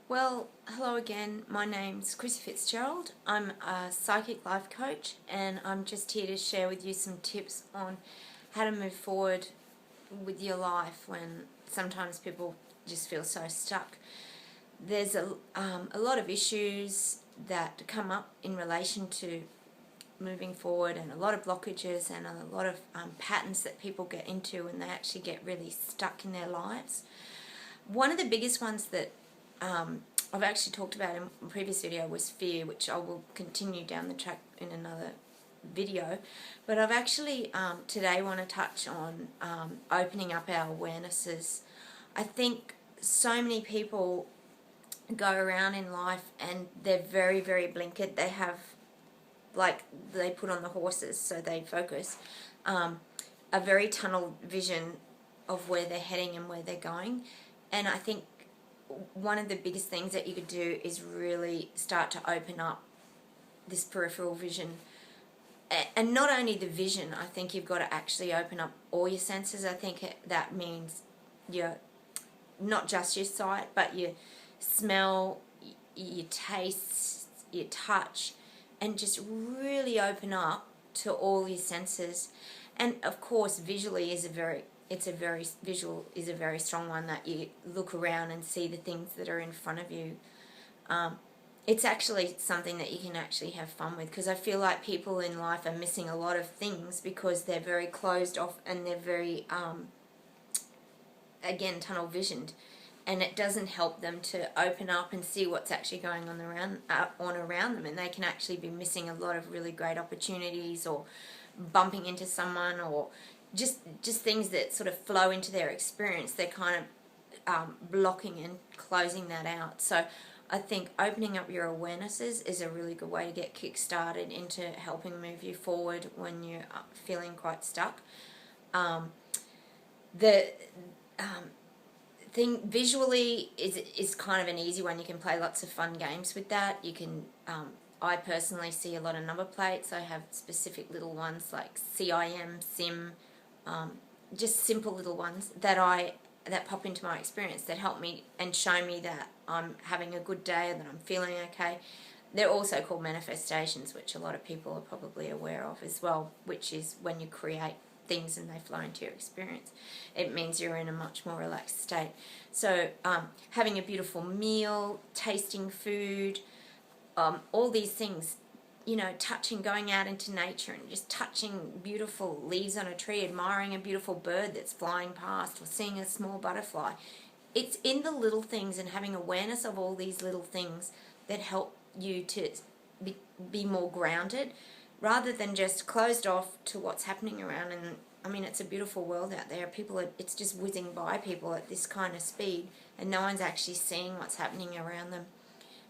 Well, hello again. My name's Chrissy Fitzgerald. I'm a psychic life coach, and I'm just here to share with you some tips on how to move forward with your life when sometimes people just feel so stuck. There's a lot of issues that come up in relation to moving forward, and a lot of blockages and a lot of patterns that people get into when they actually get really stuck in their lives. One of the biggest ones that I've actually talked about in a previous video was fear, which I will continue down the track in another video. But I've actually today want to touch on opening up our awarenesses. I think so many people go around in life and they're very, very blinkered. They have, like, they put on the horses so they focus, a very tunnel vision of where they're heading and where they're going. And I think one of the biggest things that you could do is really start to open up this peripheral vision. And not only the vision, I think you've got to actually open up all your senses. I think that means not just your sight, but your smell, your taste, your touch, and just really open up to all your senses. And of course, visually is a very strong one, that you look around and see the things that are in front of you. It's actually something that you can actually have fun with, because I feel like people in life are missing a lot of things because they're very closed off and they're very, again, tunnel visioned. And it doesn't help them to open up and see what's actually going on around them. And they can actually be missing a lot of really great opportunities, or bumping into someone, or just things that sort of flow into their experience. They're kind of blocking and closing that out. So I think opening up your awarenesses is a really good way to get kick-started into helping move you forward when you're feeling quite stuck. The thing visually is kind of an easy one. You can play lots of fun games with that. You can I personally see a lot of number plates. I have specific little ones like CIM, SIM, just simple little ones that pop into my experience that help me and show me that I'm having a good day, that I'm feeling okay. They're also called manifestations, which a lot of people are probably aware of as well, which is when you create things and they flow into your experience. It means you're in a much more relaxed state. So having a beautiful meal, tasting food, all these things, touching, going out into nature and just touching beautiful leaves on a tree, admiring a beautiful bird that's flying past, or seeing a small butterfly. It's in the little things, and having awareness of all these little things that help you to be more grounded, rather than just closed off to what's happening around. And I mean, it's a beautiful world out there. It's just whizzing by people at this kind of speed, and no one's actually seeing what's happening around them.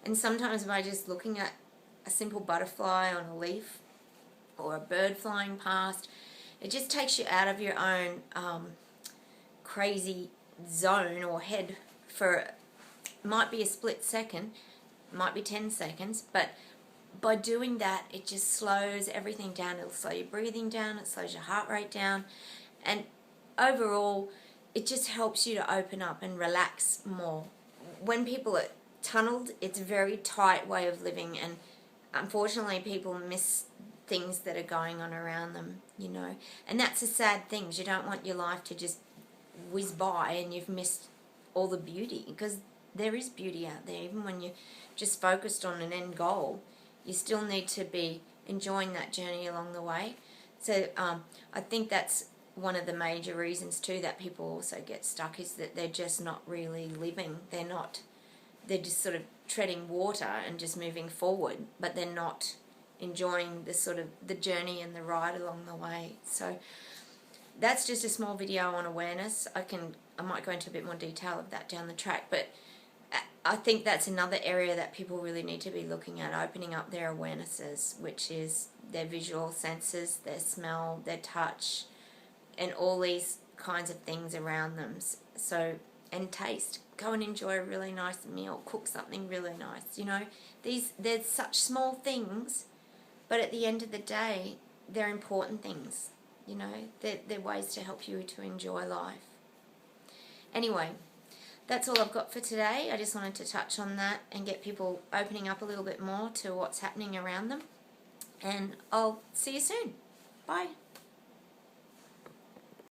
And sometimes by just looking at a simple butterfly on a leaf, or a bird flying past, it just takes you out of your own crazy zone or head for, might be a split second, might be 10 seconds, but by doing that, it just slows everything down. It'll slow your breathing down, it slows your heart rate down, and overall, it just helps you to open up and relax more. When people are tunneled, it's a very tight way of living, and unfortunately people miss things that are going on around them, and that's a sad thing. You don't want your life to just whiz by and you've missed all the beauty, because there is beauty out there. Even when you're just focused on an end goal, you still need to be enjoying that journey along the way. So I think that's one of the major reasons too that people also get stuck, is that they're just not really living. They're just sort of treading water and just moving forward, but they're not enjoying the journey and the ride along the way. So that's just a small video on awareness. I might go into a bit more detail of that down the track, but I think that's another area that people really need to be looking at, opening up their awarenesses, which is their visual senses, their smell, their touch, and all these kinds of things around them. So, and taste. Go and enjoy a really nice meal, cook something really nice. They're such small things, but at the end of the day, they're important things. They're ways to help you to enjoy life. Anyway, that's all I've got for today. I just wanted to touch on that and get people opening up a little bit more to what's happening around them. And I'll see you soon. Bye.